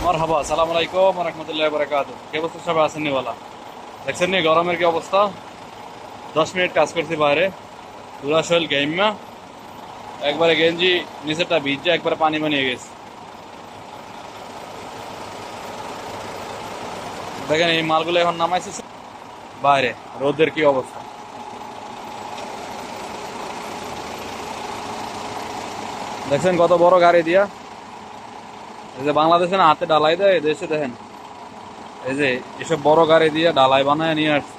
মারহাবা, আসসালামু আলাইকুম ওয়া রাহমাতুল্লাহি ওয়া বারাকাতুহু। কি অবস্থা সবাই আছেন নি বলা? দেখছেন নি গরমের কি অবস্থা? 10 মিনিট কাজ করছি বাইরে, পুরা শরীর গাইমা, একবারে গেঞ্জি নিচেরটা ভিজে একবারে পানি বানিয়ে গেছে। দেখেন এই মালগুলো এখন নামাইছে বাইরে, রোদের কি অবস্থা দেখছেন, কত বড় গাড়ি দিয়া। এই যে বাংলাদেশে না হাতে ডালাই দেয়, দেশে দেখেন এই যে এসব বড় গাড়ি দিয়ে ডালাই বানায় নিয়ে আসছে।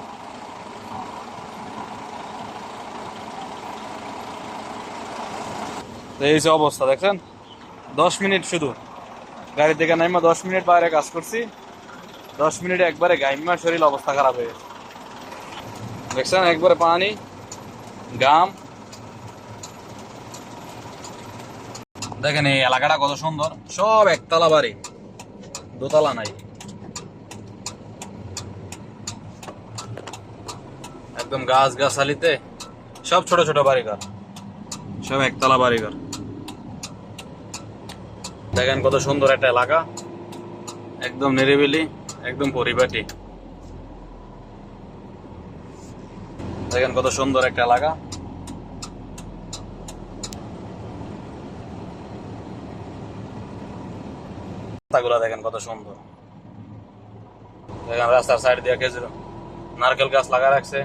তো এই যে অবস্থা দেখছেন, 10 মিনিট শুধু গাড়ি থেকে নাইমা 10 মিনিট বাইরে কাজ করছি, 10 মিনিটে একবারে গাইমা শরীর অবস্থা খারাপ হয়ে গেছে। দেখছেন একবারে পানি, গাম। দেখেন এই এলাকাটা কত সুন্দর, সব একতলা বাড়ি, দোতলা নাই, একদম গাছ গাছালিতে সব ছোট ছোট বাড়িঘর, সব একতলা বাড়িঘর। দেখেন কত সুন্দর একটা এলাকা, একদম নিরিবিলি, একদম পরিপাটি। দেখেন কত সুন্দর একটা এলাকা। রাস্তাগুলা দেখেন কত সুন্দর। দেখেন রাস্তার সাইড দিয়ে খেজুর নারকেল গাছ লাগা রাখছে,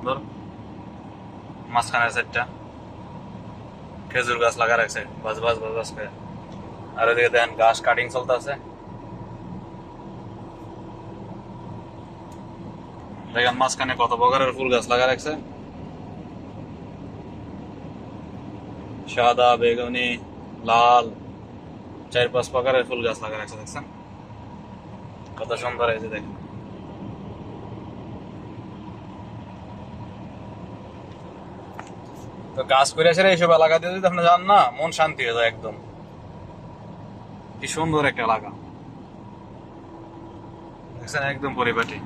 ধর মাঝখানের সাইডটা খেজুর গাছ লাগা রাখছে, বাস বাস বাস বাস করে। আর ওদিকে দেখেন ঘাস কাটিং চলতেছে। দেখেন মাঝখানে কত প্রকারের ফুল গাছ লাগা রাখছে, সাদা, বেগুনি, লাল, 4-5 প্রকারের ফুল গাছ লাগা রাখছে। দেখছেন কত সুন্দর এই যে দেখেন। তো কাজ করে আসে এইসব এলাকাতে যদি আপনি যান না, মন শান্তি হয়ে যায় একদম। কি সুন্দর একটা এলাকা দেখছেন, একদম পরিপাটি।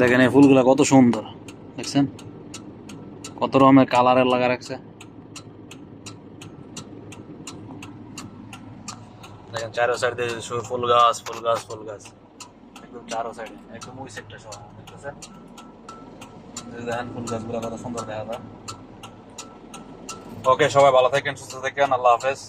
দেখেন এই ফুলগুলা কত সুন্দর, দেখছেন কত রকমের কালারের লাগা রাখছে। দেখেন চারো সাইড দিয়ে শুধু ফুল গাছ ফুল গাছ ফুল গাছ, একদম চারো সাইডে, একদম ওই সাইডটা সহ দেখতেছেন। দেখেন ফুল গাছগুলো কত সুন্দর দেখা যায়। ওকে, সবাই ভালো থাকেন, সুস্থ থাকেন, আল্লাহ হাফেজ।